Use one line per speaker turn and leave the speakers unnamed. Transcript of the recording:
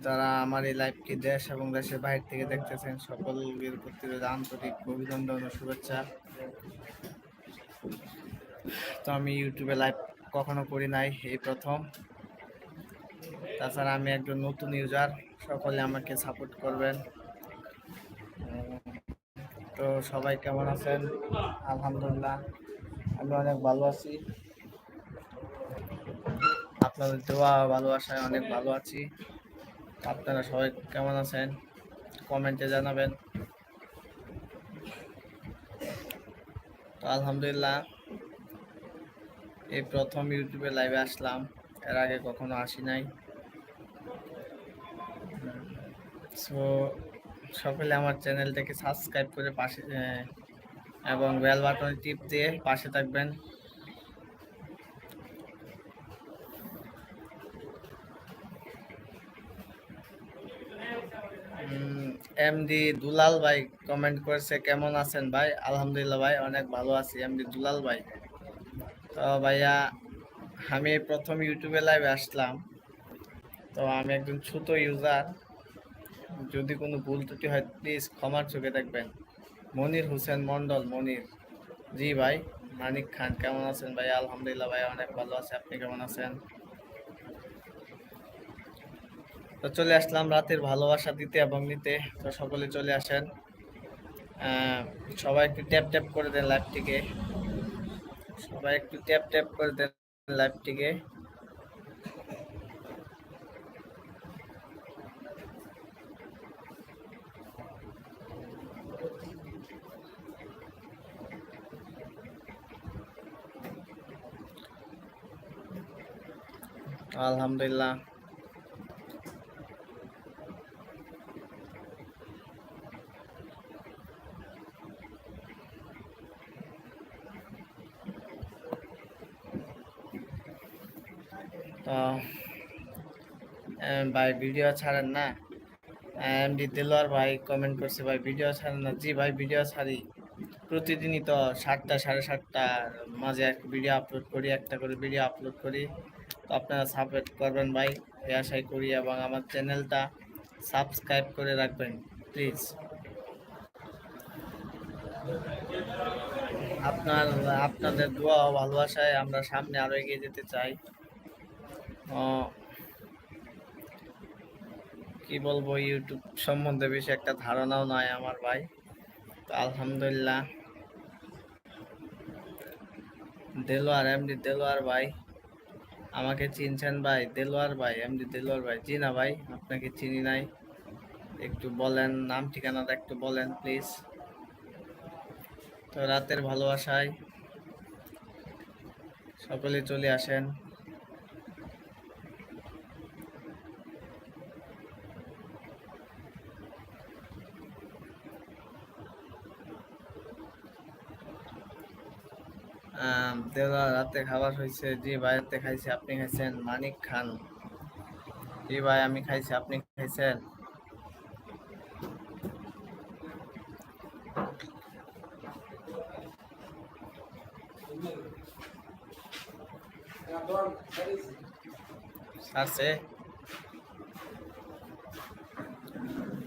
যারা আমার এই লাইভটি দেশ এবং দেশের বাইরে থেকে দেখতেছেন সকলের প্রতি আন্তরিক অভিনন্দন ও শুভেচ্ছা। তো আমি ইউটিউবে লাইভ কখনো করি নাই, এই প্রথম। তাছাড়া আমি একজন নতুন ইউজার, সকলে আমাকে সাপোর্ট করবেন। তো সবাই কেমন আছেন? আলহামদুলিল্লাহ আমি অনেক ভালো আছি, আপনাদের দোয়া ভালোবাসায় অনেক ভালো আছি। আপনারা সবাই কেমন আছেন কমেন্টে জানাবেন। তো আলহামদুলিল্লাহ এই প্রথম ইউটিউবে লাইভে আসলাম, এর আগে কখনো আসি নাই। সো সকলে আমার চ্যানেলটাকে সাবস্ক্রাইব করে পাশে এবং বেল বাটনে টিপ দিয়ে পাশে থাকবেন। এমডি দুলাল ভাই কমেন্ট করেছে, কেমন আছেন ভাই? আলহামদুলিল্লাহ ভাই, অনেক ভালো আছি। এমডি দুলাল ভাই, তো ভাইয়া আমি প্রথম ইউটিউবে লাইভে আসলাম, তো আমি একজন ছোট ইউজার, যদি কোনো ভুল ত্রুটি হয় প্লিজ ক্ষমার চোখে দেখবেন। মনির হোসেন মন্ডল, মনির। জি ভাই। মানিক খান, কেমন আছেন ভাই? আলহামদুলিল্লাহ ভাই, অনেক ভালো আছে। আপনি কেমন আছেন? তো চলে আসলাম রাতের ভালোবাসা দিতে এবং নিতে, তো সকলে চলে আসেন। সবাই একটু ট্যাপ ট্যাপ করে দেন লাইভটিকে, সবাই একটু ট্যাপ ট্যাপ করে দেন লাইভটিকে। আলহামদুলিল্লাহ তো ভাই ভিডিও ছাড়েন না? এমডি দেলোয়ার ভাই কমেন্ট করছে, ভাই ভিডিও ছাড়েন না? জি ভাই, ভিডিও ছাড়ি প্রতিদিনই। তো 7টা 7:30টার মাঝে এক ভিডিও আপলোড করি, একটা করে ভিডিও আপলোড করি। তো আপনারা সাপোর্ট করবেন ভাই, এই আশাই করি, এবং আমার চ্যানেলটা সাবস্ক্রাইব করে রাখবেন প্লিজ। আপনাদের দোয়া ও ভালোবাসায় আমরা সামনে আরো এগিয়ে যেতে চাই। কি বলবো, ইউটিউব সম্বন্ধে বেশি একটা ধারণাও নাই আমার ভাই। তো আলহামদুলিল্লাহ দেলোয়ার, এমডি দেলোয়ার ভাই, আমাকে চিনছেন ভাই? দেলোয়ার ভাই, এমডি দেলোয়ার ভাই। জি না ভাই, আপনাকে চিনি নাই। একটু বলেন নাম ঠিকানাটা, একটু বলেন প্লিজ। তো রাতের ভালোবাসায় সকলে চলে আসেন। দেলোয়ার, রাতে খাবার হয়েছে? জি ভাই, রাতে খাইছি। আপনি খাইছেন? মানিক খান, জি ভাই আমি খাইছি। আপনি খাইছেন? ছাড়ছে?